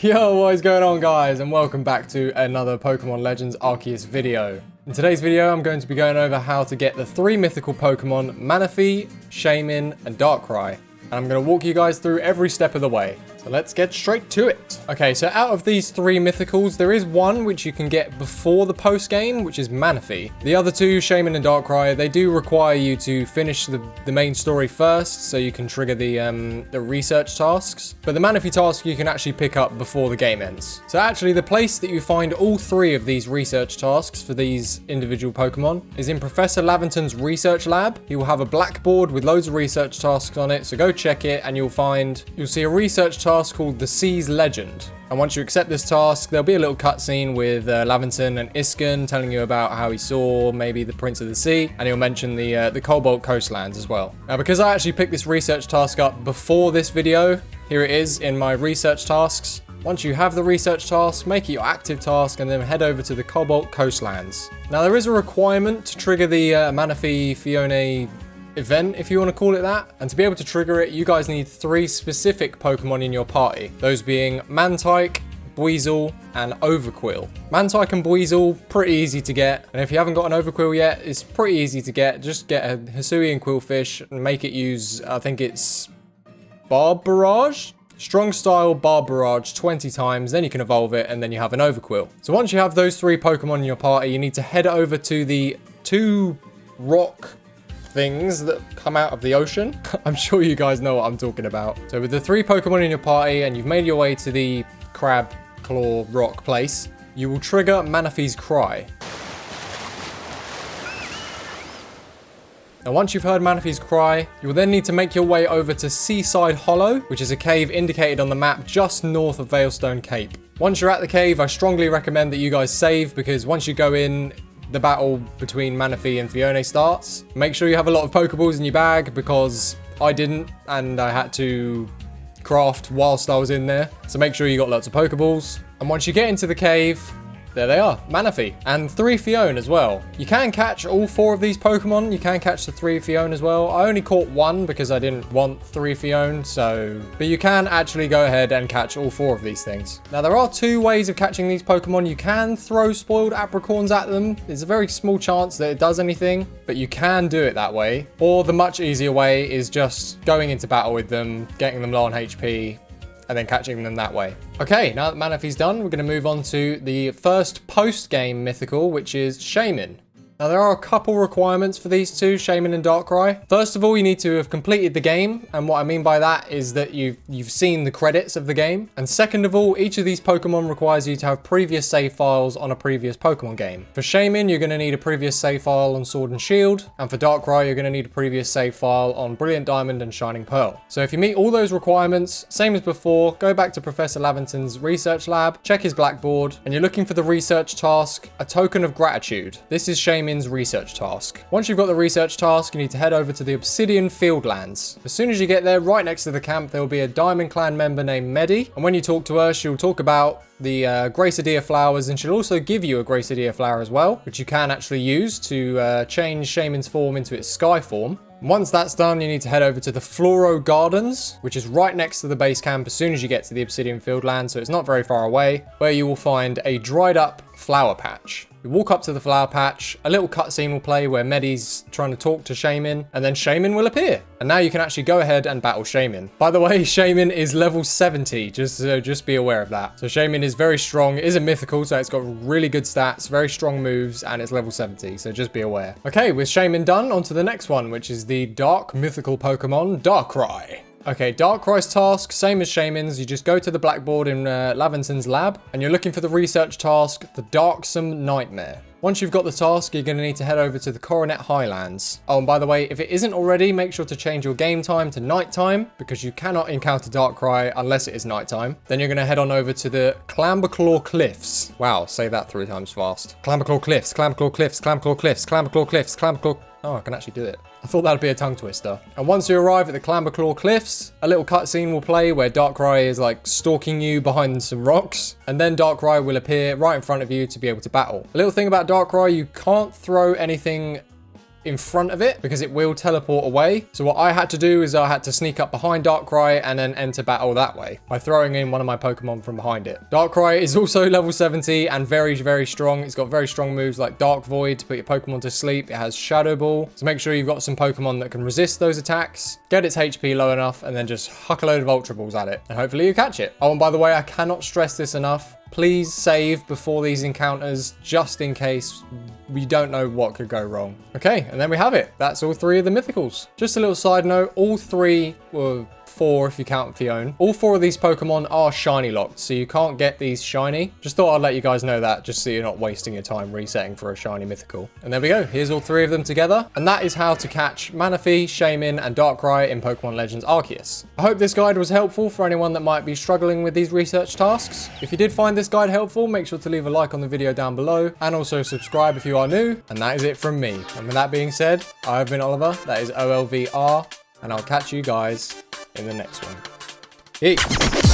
Yo, what is going on, guys, and welcome back to another Pokemon Legends Arceus video. In today's video, I'm going to be going over how to get the 3 mythical Pokemon Manaphy, SHAYMIN, and DARKRAI. And I'm going to walk you guys through every step of the way. So let's get straight to it. Okay, so out of these 3 mythicals, there is one which you can get before the post game, which is Manaphy. The other 2, SHAYMIN and DARKRAI, they do require you to finish the main story first, so you can trigger the research tasks. But the Manaphy task you can actually pick up before the game ends. So actually, the place that you find all 3 of these research tasks for these individual Pokemon is in Professor Laventon's research lab. He will have a blackboard with loads of research tasks on it, so go check it, and you'll see a research task called the Sea's Legend. And once you accept this task, there'll be a little cutscene with Laventon and Isken telling you about how he saw maybe the Prince of the Sea, and he'll mention the Cobalt Coastlands as well. Now, because I actually picked this research task up before this video, here it is in my research tasks. Once you have the research task, make it your active task and then head over to the Cobalt Coastlands. Now, there is a requirement to trigger the Manaphy Fiona event, if you want to call it that. And to be able to trigger it, you guys need 3 specific Pokemon in your party. Those being Mantike, Buizel, and Overqwil. Mantike and Buizel, pretty easy to get. And if you haven't got an Overqwil yet, it's pretty easy to get. Just get a Hisuian Quillfish and make it use, I think it's Barb Barrage? Strong Style Barb Barrage 20 times, then you can evolve it, and then you have an Overqwil. So once you have those 3 Pokemon in your party, you need to head over to the 2 rock things that come out of the ocean. I'm sure you guys know what I'm talking about. So with the 3 Pokemon in your party and you've made your way to the Crab Claw Rock place, you will trigger Manaphy's cry. Now, once you've heard Manaphy's cry, you will then need to make your way over to Seaside Hollow, which is a cave indicated on the map just north of Veilstone Cape. Once you're at the cave, I strongly recommend that you guys save, because once you go in, the battle between Manaphy and Fiona starts. Make sure you have a lot of Pokeballs in your bag, because I didn't, and I had to craft whilst I was in there. So make sure you got lots of Pokeballs. And once you get into the cave, there they are, Manaphy. And 3 Fiona as well. You can catch all 4 of these Pokemon. You can catch the 3 Fiona as well. I only caught 1 because I didn't want 3 Fiona, so... But you can actually go ahead and catch all 4 of these things. Now, there are 2 ways of catching these Pokemon. You can throw spoiled apricorns at them. There's a very small chance that it does anything, but you can do it that way. Or the much easier way is just going into battle with them, getting them low on HP, and then catching them that way. Okay, now that Manaphy's done, we're going to move on to the first post-game mythical, which is SHAYMIN. Now, there are a couple requirements for these 2, SHAYMIN and DARKRAI. First of all, you need to have completed the game, and what I mean by that is that you've seen the credits of the game. And second of all, each of these Pokemon requires you to have previous save files on a previous Pokemon game. For SHAYMIN, you're going to need a previous save file on Sword and Shield, and for DARKRAI, you're going to need a previous save file on Brilliant Diamond and Shining Pearl. So if you meet all those requirements, same as before, go back to Professor Laventon's research lab, check his blackboard, and you're looking for the research task, A Token of Gratitude. This is SHAYMIN's research task. Once you've got the research task, you need to head over to the Obsidian Fieldlands. As soon as you get there, right next to the camp, there will be a Diamond Clan member named Medi, and when you talk to her, she'll talk about the Gracidia flowers, and she'll also give you a Gracidia flower as well, which you can actually use to change SHAYMIN's form into its sky form. Once that's done, you need to head over to the Floro Gardens, which is right next to the base camp as soon as you get to the Obsidian Fieldland, so it's not very far away, where you will find a dried up flower patch. You walk up to the flower patch, a little cutscene will play where Medi's trying to talk to SHAYMIN, and then SHAYMIN will appear. And now you can actually go ahead and battle SHAYMIN. By the way, SHAYMIN is level 70, just be aware of that. So SHAYMIN is very strong, it is a mythical, so it's got really good stats, very strong moves, and it's level 70, so just be aware. Okay, with SHAYMIN done, on to the next one, which is the dark mythical Pokemon, DARKRAI. Okay, DARKRAI's task, same as SHAYMIN's. You just go to the blackboard in Laventon's lab, and you're looking for the research task, the Darksome Nightmare. Once you've got the task, you're going to need to head over to the Coronet Highlands. Oh, and by the way, if it isn't already, make sure to change your game time to nighttime, because you cannot encounter DARKRAI unless it is nighttime. Then you're going to head on over to the Clamberclaw Cliffs. Wow, say that 3 times fast. Clamberclaw Cliffs, Clamberclaw Cliffs, Clamberclaw Cliffs, Clamberclaw Cliffs, Clamberclaw... Oh, I can actually do it. I thought that'd be a tongue twister. And once you arrive at the Clamberclaw Cliffs, a little cutscene will play where DARKRAI is like stalking you behind some rocks, and then DARKRAI will appear right in front of you to be able to battle. A little thing about DARKRAI, you can't throw anything in front of it because it will teleport away. So what I had to do is I had to sneak up behind Darkrai and then enter battle that way by throwing in one of my Pokemon from behind it. Darkrai is also level 70 and very, very strong. It's got very strong moves like Dark Void to put your Pokemon to sleep. It has Shadow Ball. So make sure you've got some Pokemon that can resist those attacks, get its HP low enough, and then just huck a load of Ultra Balls at it. And hopefully you catch it. Oh, and by the way, I cannot stress this enough. Please save before these encounters, just in case we don't know what could go wrong. Okay, and then we have it. That's all 3 of the Mythicals. Just a little side note, all 3 were 4 if you count Fiona. All 4 of these Pokemon are shiny locked, so you can't get these shiny. Just thought I'd let you guys know that, just so you're not wasting your time resetting for a shiny Mythical. And there we go. Here's all 3 of them together. And that is how to catch Manaphy, SHAYMIN, and DARKRAI in Pokemon Legends Arceus. I hope this guide was helpful for anyone that might be struggling with these research tasks. If you did find this guide helpful, make sure to leave a like on the video down below, and also subscribe if you are new. And that is it from me. And with that being said, I've been Oliver, that is OLVR, and I'll catch you guys in the next one. Peace.